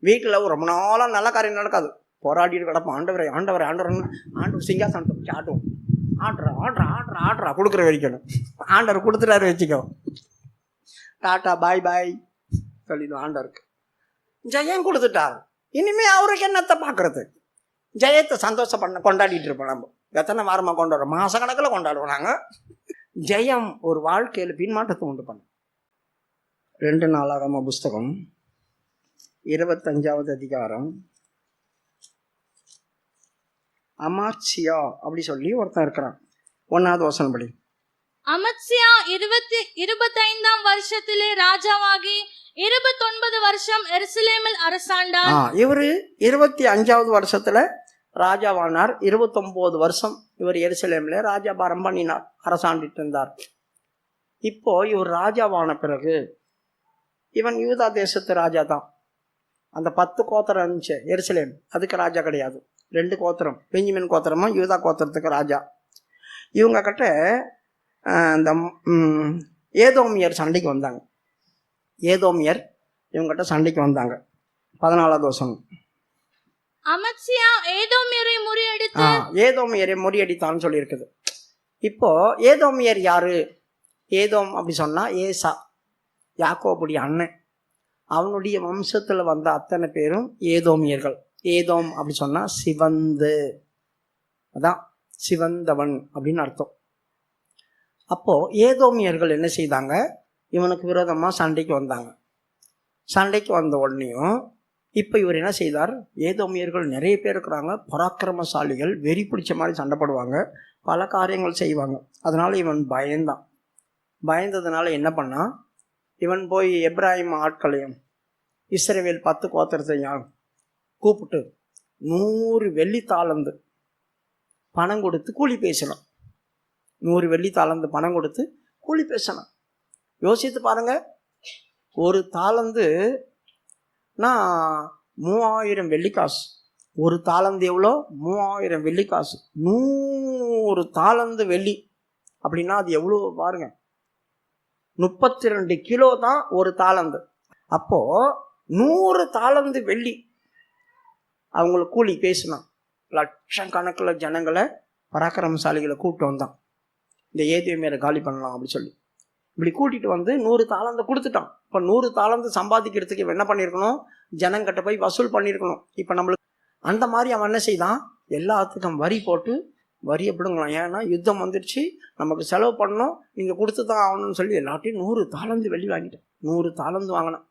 வீட்டில் ரொம்ப நாளாக நல்ல காரியம் நடக்காது, போராடிட்டு கிடப்போம். ஆண்டவரை ஆண்டவரை ஆண்டவர்னு ஆண்டவர் சிங்காசனத்தை வச்சு ஆட்டுவோம். ஆட்ரா கொடுக்குற வரைக்கணும். ஆண்டவர் கொடுத்துட்டாரு வச்சுக்கோ, டாட்டா பாய் பாய் சொல்லிடுவோம். ஆண்டவருக்கு ஜெயம் கொடுத்துட்டார், இனிமே அவருக்கு என்னத்தை பார்க்கறது? ஜெயத்தை சந்தோஷம் கொண்டாடிட்டு இருப்போம். நம்ம எத்தனை வாரமாக கொண்டாடுறோம், மாத கணக்கில் கொண்டாடுவோம் நாங்கள். ஜெயம் ஒரு வாழ்க்கையில் பின்மாற்றத்தை உண்டு பண்ணும். 2 நாளாகம புஸ்தகம் 25வது அதிகாரம். அமாத்சியா அப்படி சொல்லி ஒருத்தன் இருக்கிறான். 1வது வசனம் படி. அமத்சியா 25ஆம் வருஷத்திலே ராஜாவாகி 29 வருஷம் எருசலேமில் அரசாண்டார். இவரு 25வது வருஷத்துல ராஜாவானார். 29 வருஷம் இவர் எருசலேம்ல ராஜாபாரம் பண்ணினார், அரசாண்டிட்டு இருந்தார். இப்போ இவர் ராஜாவான பிறகு, இவன் யூதா தேசத்து ராஜா தான். அந்த 10 கோத்திரம் இருந்துச்சு எருசலேம், அதுக்கு ராஜா கிடையாது. 2 கோத்திரம், பெஞ்சமின் கோத்திரமும் யூதா கோத்திரத்துக்கு ராஜா. இவங்க கிட்ட இந்த ஏதோமியர் சண்டைக்கு வந்தாங்க. ஏதோமியர் இவங்ககிட்ட சண்டைக்கு வந்தாங்க. 14வது வசனம். அமத்சியா ஏதோமியரை முறியடித்தான்னு சொல்லி இருக்குது. இப்போ ஏதோமியர் யாரு? ஏதோம் அப்படி சொன்னா ஏசா, யாக்கோபுடைய அண்ணன். அவனுடைய வம்சத்துல வந்த அத்தனை பேரும் ஏதோமியர்கள். ஏதோம் அப்படி சொன்னா சிவந்து, அதான் சிவந்தவன் அப்படின்னு அர்த்தம். அப்போ ஏதோமியர்கள் என்ன செய்தாங்க? இவனுக்கு விரோதமா சண்டைக்கு வந்தாங்க. சண்டைக்கு வந்த உடனேயும் இப்போ இவர் என்ன செய்தார்? ஏதோமியர்கள் நிறைய பேர் இருக்கிறாங்க, பராக்கிரமசாலிகள், வெறி பிடிச்ச மாதிரி சண்டை போடுவாங்க, பல காரியங்கள் செய்வாங்க. அதனால இவன் பயந்தான். பயந்ததுனால என்ன பண்ணா, இவன் போய் எப்ராஹிம் ஆட்களையும் இஸ்ரவேல் 10 கோத்திரத்தையும் கூப்பிட்டு 100 வெள்ளி தாளந்து பணம் கொடுத்து கூலி பேசலாம். 100 வெள்ளி தாளந்து பணம் கொடுத்து கூலி பேசலாம். யோசித்து பாருங்க, ஒரு தாளந்து 3000 வெள்ளிக்காசு. ஒரு தாளந்து எவ்வளோ? 3000 வெள்ளிக்காசு. 100 தாளந்து வெள்ளி அப்படின்னா அது எவ்வளோ பாருங்க, 32 கிலோ தான் ஒரு தாளந்து. அப்போ 100 தாளந்து வெள்ளி அவங்களுக்கு கூலி பேசினான். லட்சக்கணக்கில் ஜனங்களை, பராக்கிரமசாலிகளை கூப்பிட்டு வந்தான். இந்த ஏதோமியரை காலி பண்ணலாம் அப்படி சொல்லி இப்படி கூட்டிட்டு வந்து 100 தாளந்து கொடுத்துட்டான். இப்போ 100 தாளந்து சம்பாதிக்கிறதுக்கு இவன் என்ன பண்ணியிருக்கணும்? ஜனங்கிட்ட போய் வசூல் பண்ணியிருக்கணும். இப்போ நம்மளுக்கு அந்த மாதிரி அவன் என்ன செய்தான்? எல்லாத்துக்கும் வரி போட்டு வரியை பிடுங்கலாம். ஏன்னா யுத்தம் வந்துடுச்சு, நமக்கு செலவு பண்ணணும், நீங்கள் கொடுத்து தான் ஆகணும்னு சொல்லி எல்லாத்தையும் 100 தாளந்து வெள்ளி வாங்கிட்டேன். 100 தாளந்து வாங்கினான்.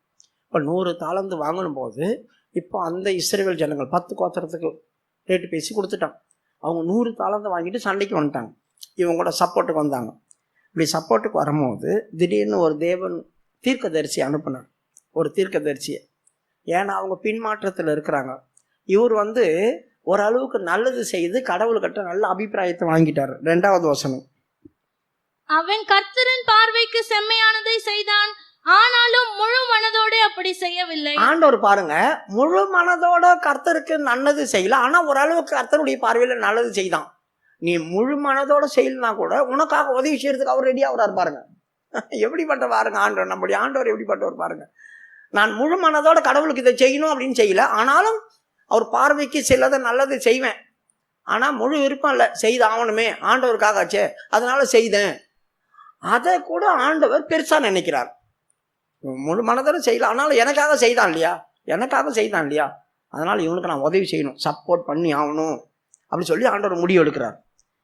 இப்போ 100 தாளந்து வாங்கணும் போது இப்போ அந்த இஸ்ரவேல் ஜனங்கள் 10 கோத்திரத்துக்கு ரேட்டு பேசி கொடுத்துட்டான். அவங்க 100 தாளந்து வாங்கிட்டு சண்டைக்கு வந்துட்டாங்க. இவங்க கூட சப்போர்ட்டுக்கு வந்தாங்க. இப்படி சப்போர்ட்டுக்கு வரும்போது திடீர்னு ஒரு தேவன் தீர்க்கதரிசி அனுப்புனார், ஒரு தீர்க்கதரிசியை. ஏன்னா அவங்க பின்மாற்றத்தில் இருக்கிறாங்க. இவர் ஓரளவுக்கு நல்லது செய்து கடவுள்கிட்ட நல்ல அபிப்பிராயத்தை வாங்கிட்டார். 2வது வசனம். அவன் கர்த்தரின் பார்வைக்கு செம்மையானதை செய்தான், ஆனாலும் முழு மனதோட அப்படி செய்யவில்லை. ஆண்டவர் பாருங்க, முழு மனதோட கர்த்தருக்கு நல்லது செய்யல, ஆனா ஓரளவுக்கு கர்த்தருடைய பார்வையில நல்லது செய்தான். நீ முழு மனதோட செய்யலனா கூட உனக்காக உதவி செய்யறதுக்கு அவர் ரெடியா வராரு பாருங்க. எப்படிப்பட்ட பாருங்க ஆண்டவர், நம்முடைய ஆண்டவர் எப்படிப்பட்டவர் பாருங்க. நான் முழு மனதோட கடவுளுக்கு இதை செய்யணும் அப்படின்னு செய்யல, ஆனாலும் அவர் பார்வைக்கு சிலதை நல்லது செய்வேன். ஆனா முழு விருப்பம் இல்லை, செய்து ஆகணுமே, ஆண்டவருக்காகச்சே அதனால செய்தேன். அதை கூட ஆண்டவர் பெருசா நினைக்கிறார். முழு மனதோட செய்யல, ஆனாலும் எனக்காக செய்தான் இல்லையா, அதனால இவனுக்கு நான் உதவி செய்யணும், சப்போர்ட் பண்ணி ஆகணும் அப்படி சொல்லி ஆண்டவர் முடிவு எடுக்கிறார்.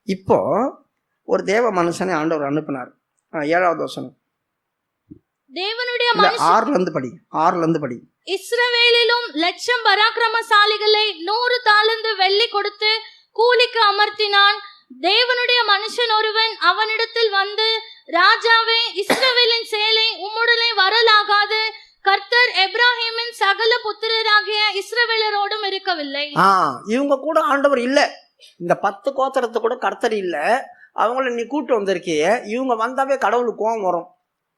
இப்போ ஒரு தேவ மனுஷனை ஆண்டவர் அனுப்பினார். 7வது வசனம். தேவனுடைய 6ல படி. இஸ்ரவேலிலும் லட்சம் பராக்கிரமசாலிகளை 100 தாலந்து வெள்ளி கொடுத்து கூலிக்கு அமர்த்தினான். தேவனுடைய மனுஷன் ஒருவன் அவனிடத்தில் வந்து, ராஜாவே, இஸ்ரவேலின் சேலை உம்முடனே வரலாகாது, கர்த்தர் எப்ராஹிமின் சகல புத்திரராகிய இஸ்ரவேலரோடும் இருக்கவில்லை. இவங்க கூட ஆண்டவர் இல்ல, இந்த 10 கோத்திரத்தை கூட கர்த்தர் இல்ல, அவங்கள நீ கூட்டு வந்திருக்கிய. இவங்க வந்தாவே கடவுளுக்கு கோபம் வரும்,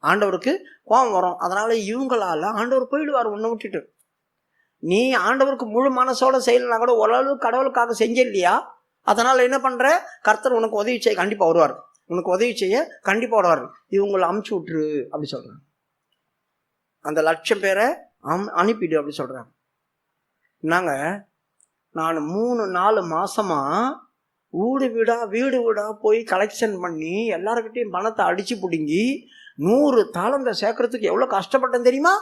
ஆண்டவருக்கு கோபம் வரும். அதனால இவங்களால ஆண்டவர் போயிடுவார் உன்னை விட்டுட்டு. நீ ஆண்டவருக்கு முழு மனசோட செய்யலனா கூட ஓரளவுக்கு கடவுளுக்காக செஞ்ச இல்லையா, அதனால என்ன பண்ற, கர்த்தர் உனக்கு உதவி செய்ய கண்டிப்பா வருவார், இவங்களை அமுச்சு விட்டுரு அப்படி சொல்றாங்க. அந்த 1,00,000 பேரை அனுப்பிடு அப்படி சொல்றாங்க. என்னங்க, நான் 3-4 மாசமா வீடு வீடா போய் கலெக்ஷன் பண்ணி எல்லாருக்கிட்டையும் பணத்தை அடிச்சு பிடுங்கி 100 தாளந்தை சேர்க்கறதுக்கு எவ்வளோ கஷ்டப்பட்டேன் தெரியுமா?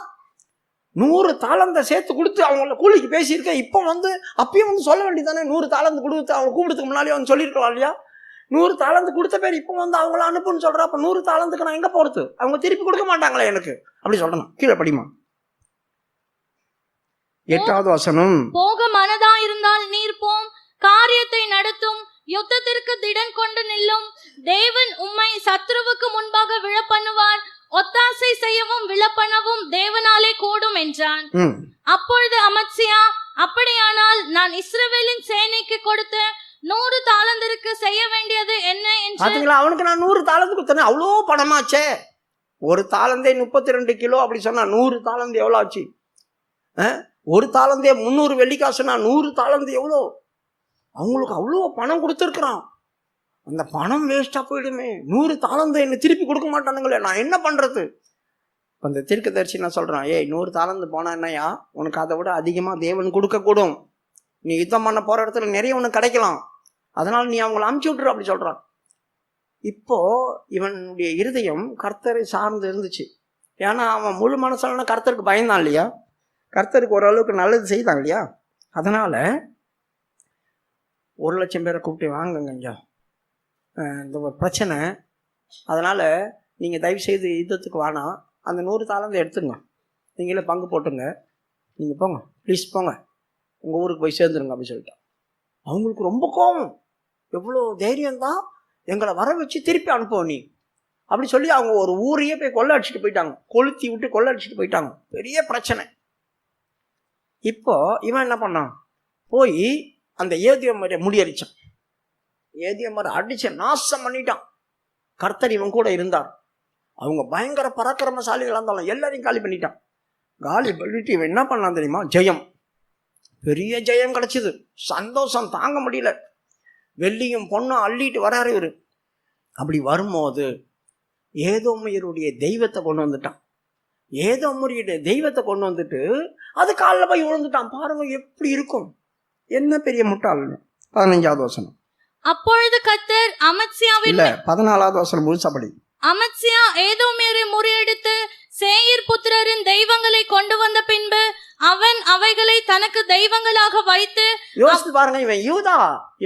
100 தாளந்தை சேர்த்து கொடுத்து அவங்கள கூலிக்கு பேசியிருக்கேன். இப்போ அப்பயும் சொல்ல வேண்டியதானே, 100 தாளந்து கொடுத்து அவங்க கூப்பிடுறதுக்கு முன்னாலே சொல்லியிருக்கலாம் இல்லையா? 100 தாளந்து கொடுத்த பேர் இப்போ அவங்கள அனுப்புன்னு சொல்கிறா. அப்போ 100 தாளந்துக்கு நான் எங்கே போகிறது? அவங்க திருப்பி கொடுக்க மாட்டாங்களே எனக்கு. அப்படி சொல்லணும். கீழே படிமா 8வது வசனம். போக மனதா இருந்தால் நீர் போம், காரியத்தை நடத்தும், யுத்தத்திற்கு திடன் கொண்டு நில்லும். தேவன் உம்மை சத்ருவுக்கு முன்பாக விழப்பண்ணுவார், ஒத்தாசை செய்யவும் விழப்பண்ணவும் தேவனாலே கூடும் என்றான். அப்பொழுது அமத்சியா, அப்படியானால் நான் இஸ்ரவேலின் சேனைக்கு கொடுத்த 100 தாலந்திற்கு செய்ய வேண்டியது என்ன என்று. அவனுக்கு நான் 100 தாலந்து கொடுத்தேன். அவ்வளோ பணமாச்சே. ஒரு தாளந்தே 32 கிலோ. அப்படி சொன்னா 100 தாளந்து எவ்வளோ ஆச்சு? ஒரு தாளந்தே 300 வெள்ளிக்காசுனா 100 தாளந்து எவ்வளோ? அவங்களுக்கு அவ்வளோ பணம் கொடுத்துருக்குறான். அந்த பணம் வேஸ்ட்டாக போயிடுமே. 100 தாளந்து என்ன திருப்பி கொடுக்க மாட்டானுங்களே, நான் என்ன பண்ணுறது? இப்போ அந்த தீர்க்கதரிசி நான் சொல்கிறான், 100 தாளந்து போனால் என்னையா, உனக்கு அதை விட அதிகமாக தேவன் கொடுக்கக்கூடும். நீ யுத்தம் பண்ண போகிற இடத்துல நிறைய உனக்கு கிடைக்கலாம். அதனால் நீ அவங்கள அமுச்சு விட்டுரு அப்படி சொல்கிறான். இப்போது இவனுடைய இருதயம் கர்த்தரை சார்ந்து இருந்துச்சு. ஏன்னா அவன் முழு மனசான கர்த்தருக்கு பயந்தான் இல்லையா? கர்த்தருக்கு ஓரளவுக்கு நல்லது செய்தான் இல்லையா? அதனால் 1,00,000 பேரை கூப்பிட்டு வாங்குங்க ஐயா, இந்த ஒரு பிரச்சனை, அதனால் நீங்கள் தயவுசெய்து யுத்தத்துக்கு வேணாம், அந்த 100 தாளந்தை எடுத்துங்க, நீங்களே பங்கு போட்டுங்க, நீங்கள் போங்க, ப்ளீஸ் போங்க, உங்கள் ஊருக்கு போய் சேர்ந்துருங்க அப்படி சொல்லிட்டான். அவங்களுக்கு ரொம்ப கோபம். எவ்வளோ தைரியம்தான், எங்களை வர வச்சு திருப்பி அனுப்புவோம் நீ அப்படி சொல்லி அவங்க ஒரு ஊரையே போய் கொள்ளை அடிச்சுட்டு போயிட்டாங்க. கொளுத்தி விட்டு கொள்ளை அடிச்சுட்டு போயிட்டாங்க. பெரிய பிரச்சனை. இப்போ இவன் என்ன பண்ணான், போய் அந்த ஏதியமரை முடியடிச்சான். ஏதியமரை அடிச்சு நாசம் பண்ணிட்டான். கர்த்தர் இவன் கூட இருந்தார். அவங்க பயங்கர பராக்கிரமசாலிகளாக இருந்தாலும் எல்லாரையும் காலி பண்ணிட்டான். காலி பண்ணிட்டு இவன் என்ன பண்ணான் தெரியுமா? ஜெயம், பெரிய ஜெயம் கிடைச்சிது. சந்தோஷம் தாங்க முடியல. வெள்ளியும் பொண்ணும் அள்ளிட்டு வராரு இவரு. அப்படி வரும்போது ஏதோமியருடைய தெய்வத்தை கொண்டு வந்துட்டான். ஏதோமியருடைய தெய்வத்தை கொண்டு வந்துட்டு அது காலில் போய் விழுந்துட்டான். பாருங்க எப்படி இருக்கும், என்ன பெரிய முட்டாள். 15வது வசனம். அப்பொழுது கர்த்தர் அமத்சியாவின், இல்ல 14வது வசனம் முழுசபடி. அமத்சியா ஏதோமியரை முறியடித்து சேயீர் புத்திரரின் தெய்வங்களை கொண்டு வந்த பின்பு அவன் அவைகளை தனக்கு தெய்வங்களாக வைத்து. யோசித்து பாருங்க,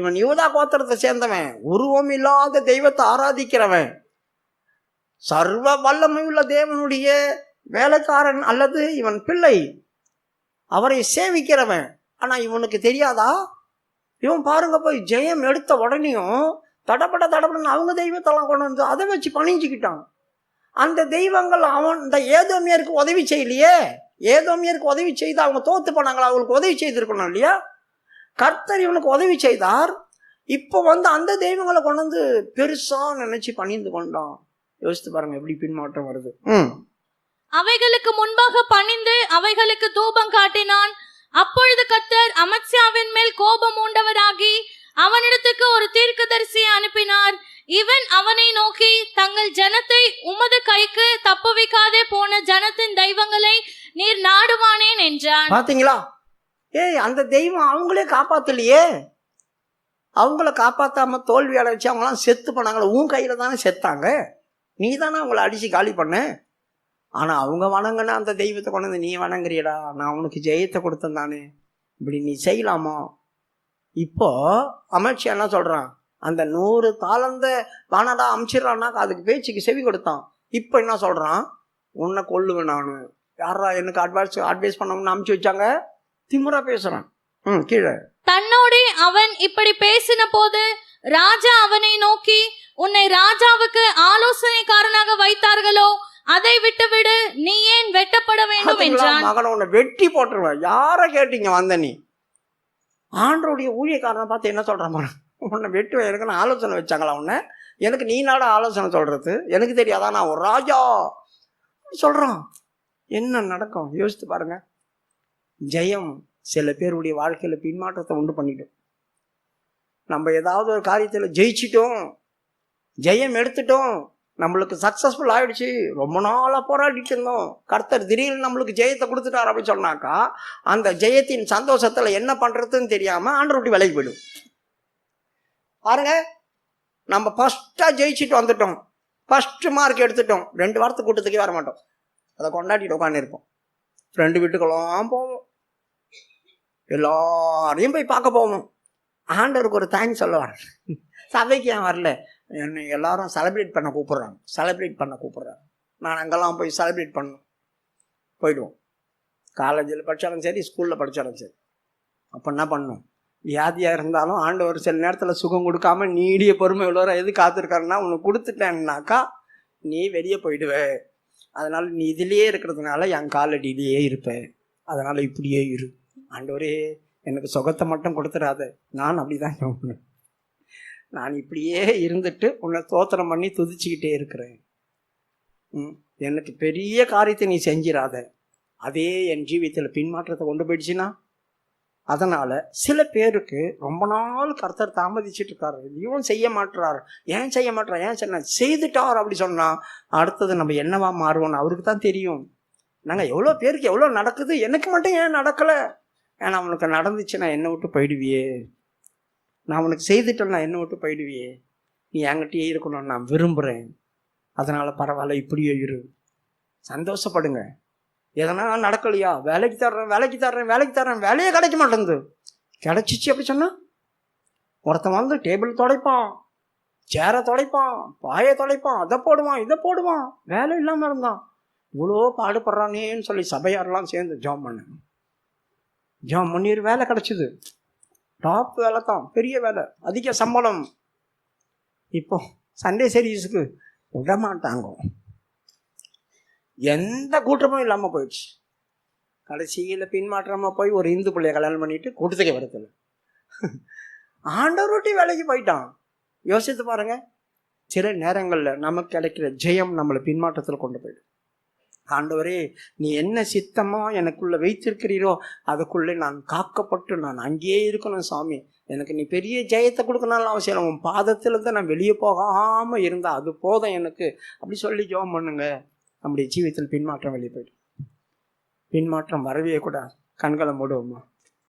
இவன் யூதா கோத்திரத்தை சேர்ந்தவன், உருவம் இல்லாத தெய்வத்தை ஆராதிக்கிறவன், சர்வ வல்லமையுள்ள தேவனுடைய வேலைக்காரன் அல்லது இவன் பிள்ளை, அவரை சேவிக்கிறவன். ஆனா இவனுக்கு தெரியாதா? இவன் பாருங்க போய் ஜெயம் எடுத்த உடனேயும் தடப்படன்னு அவங்க தெய்வத்தெல்லாம் கொண்டு வந்து அதை வச்சு பணிஞ்சுக்கிட்டான். அந்த தெய்வங்கள் அவன் இந்த ஏதோமியருக்கு உதவி செய்யலையே. ஏதோமியருக்கு உதவி செய்து அவங்க தோத்து போனாங்களா? அவங்களுக்கு உதவி செய்திருக்கணும் இல்லையா? கர்த்தர் இவனுக்கு உதவி செய்தார். இப்போ அந்த தெய்வங்களை கொண்டு வந்து பெருசா நினைச்சு பணிந்து கொண்டான். யோசித்து பாருங்க எப்படி பின்மாற்றம் வருது. அவைகளுக்கு முன்பாக பணிந்து அவைகளுக்கு தூபம் காட்டினான். அப்பொழுது கர்த்தர் அமத்சியாவின் மேல் கோபம் உண்டவராகி அவனிடத்துக்கு ஒரு தீர்க்கதரிசியை அனுப்பினார். இவன் அவனை நோக்கி, தங்கள் ஜனத்தை உமது கைக்கு தப்புவிக்காதே போன ஜனத்தின் தெய்வங்களை நீர் நாடுவானேன் என்றான். பாத்தீங்களா? அந்த தெய்வம் அவங்களே காப்பாத்தலையே. அவங்கள காப்பாத்தாம தோல்வி அடைச்சு அவங்களாம் செத்து போனாங்களே. உன் கையில தானே செத்தாங்க, நீ தானே அவங்கள அடிச்சு காலி பண்ண. ஆனா அவங்க வணங்கினா அந்த தெய்வத்தை கொண்டு வந்து நீ வணங்குறியடா, நான் உனக்கு ஜெயத்தை கொடுத்தேன் தானே, இப்படி நீ செய்யலாமா? இப்போ அமைச்சர் என்ன சொல்றான், அந்த 100 தாளந்த வானடா அமைச்சிடறான்னா அதுக்கு பேச்சுக்கு செவி கொடுத்தான். இப்போ என்ன சொல்றான், உன்னை கொல்லுவேன் நான். யாரா எனக்கு அட்வைஸ் பண்ணணும்னு அமுச்சு வச்சாங்க? திமுறா பேசுறான். கீழே தன்னோடு அவன் இப்படி பேசின போது ராஜா அவனை நோக்கி, உன்னை ராஜாவுக்கு ஆலோசனைக்காரனாக வைத்தார்களோ, அதை விட்டுவிடு, நீ ஏன் வெட்டப்பட வேண்டும் என்றான். மகனை உன்னை வெட்டி போட்டுருவேன். யார கேட்டீங்க வந்த நீ? ஆண்டருடைய ஊழியக்காரனை பார்த்து என்ன சொல்றான், உன்னை வெட்டுவேன். எனக்கு நான் ஆலோசனை வச்சாங்களா உன்னை? எனக்கு நீ நாட ஆலோசனை சொல்றது எனக்கு தெரியாதா? நான் ஒரு ராஜா சொல்றான். என்ன நடக்கும் யோசித்து பாருங்க. ஜெயம் சில பேருடைய வாழ்க்கையில பின்மாற்றத்தை உண்டு பண்ணிட்டோம். நம்ம ஏதாவது ஒரு காரியத்தில் ஜெயிச்சிட்டோம், ஜெயம் எடுத்துட்டோம், நம்மளுக்கு சக்ஸஸ்ஃபுல் ஆயிடுச்சு, ரொம்ப நாளாக போராடிட்டு இருந்தோம், கர்த்தர் திடீர்னு நம்மளுக்கு ஜெயத்தை கொடுத்துட்டார் அப்படின்னு சொன்னாக்கா அந்த ஜெயத்தின் சந்தோஷத்தில் என்ன பண்ணுறதுன்னு தெரியாமல் ஆண்டவரை விட்டு விலைக்கு போயிடும். பாருங்க, நம்ம ஃபஸ்ட்டாக ஜெயிச்சுட்டு வந்துட்டோம், ஃபஸ்ட்டு மார்க் எடுத்துட்டோம், 2 வாரத்துக்கு கூட்டத்துக்கே வர மாட்டோம், அதை கொண்டாடிட்டு உட்காந்துருப்போம். ஃப்ரெண்டு வீட்டுக்கெல்லாம் போவோம், எல்லாரையும் போய் பார்க்க போவோம். ஆண்டவருக்கு ஒரு தேங்க்ஸ் சொல்லுவார், சபைக்கு ஏன் வரல, என்னை எல்லாரும் செலிப்ரேட் பண்ண கூப்பிட்றாங்க. நான் அங்கெல்லாம் போய் செலிப்ரேட் பண்ணணும், போயிடுவோம். காலேஜில் படித்தாலும் சரி, ஸ்கூலில் படித்தாலும் சரி. அப்போ என்ன பண்ணணும், வியாதியாக இருந்தாலும் ஆண்டவர் சில நேரத்தில் சுகம் கொடுக்காம நீடிய பொறுமை உள்ளவரை எது காத்திருக்காருன்னா, உனக்கு கொடுத்துட்டேன்னாக்கா நீ வெளியே போயிடுவே, அதனால் நீ இதிலேயே இருக்கிறதுனால என் காலடியிலேயே இருப்பேன், அதனால் இப்படியே இரு, ஆண்டவரே எனக்கு சுகத்தை மட்டும் கொடுத்துடாத. நான் அப்படி தான் சொன்னேன், நான் இப்படியே இருந்துட்டு உன்னை ஸ்தோத்திரம் பண்ணி துதிச்சுக்கிட்டே இருக்கிறேன், எனக்கு பெரிய காரியத்தை நீ செஞ்சிடாத, அதே என் ஜீவியத்தில் பின்மாற்றத்தை கொண்டு போயிடுச்சுன்னா. அதனால் சில பேருக்கு ரொம்ப நாள் கர்த்தர் தாமதிச்சுட்டு இருக்காரு, இவன் செய்ய மாட்டுறாரு, ஏன் செய்துட்டார் அப்படி சொன்னால் அடுத்தது நம்ம என்னவா மாறுவோம்னு அவருக்கு தான் தெரியும். நாங்கள் எவ்வளோ பேருக்கு எவ்வளோ நடக்குது, எனக்கு மட்டும் ஏன் நடக்கலை, ஏன்னா அவனுக்கு நடந்துச்சுன்னா என்னை விட்டு போயிடுவியே, நான் உனக்கு செய்துட்டேன்னா என்னை விட்டு போயிடுவியே, நீ என்கிட்டயே இருக்கணும்னு நான் விரும்புகிறேன், அதனால் பரவாயில்ல இப்படியே இரு, சந்தோஷப்படுங்க. எதனா நடக்கலையா, வேலைக்கு தர்றேன், வேலையே கிடைக்க மாட்டேங்குது, கிடைச்சிச்சு அப்படி சொன்னா ஒருத்தன் வந்து டேபிள் துடைப்பான், சேரை துடைப்பான், பாயை துடைப்பான், அதை போடுவான், இதை போடுவான், வேலை இல்லாமல் இருந்தான், இவ்வளோ பாடுபடுறானேன்னு சொல்லி சபையாரெல்லாம் சேர்ந்து ஜாம் பண்ணிரு, வேலை கிடைச்சிது, டாப் வேலை தான், பெரிய வேலை, அதிக சம்பளம். இப்போ சண்டே சர்வீஸுக்கு விட மாட்டாங்க, எந்த கூட்டமும் இல்லாமல் போயிடுச்சு. கடைசியில் பின்மாற்றமாக போய் ஒரு இந்து பிள்ளைய கல்யாணம் பண்ணிட்டு கூட்டத்துக்கே வரதில்லை, ஆண்டவருட்டி வேலைக்கு போயிட்டான். யோசித்து பாருங்க, சில நேரங்களில் நமக்கு கிடைக்கிற ஜெயம் நம்மளை பின்மாற்றத்தில் கொண்டு போயிடும். ஆண்டவரே நீ என்ன சித்தமா எனக்குள்ள வைத்திருக்கிறீரோ அதுக்குள்ளே நான் காக்கப்பட்டு நான் அங்கேயே இருக்கணும் சாமி, எனக்கு நீ பெரிய ஜெயத்தை கொடுக்கணும்னு அவசியம், உன் பாதத்திலிருந்து நான் வெளியே போகாமல் இருந்தால் அது போதும் எனக்கு, அப்படி சொல்லி ஜெபம் பண்ணுங்க. நம்முடைய ஜீவியத்தில் பின்மாற்றம் வெளியே போயிடும். பின்மாற்றம் வரவே கூடாது. கண்களை மூடுவோமா?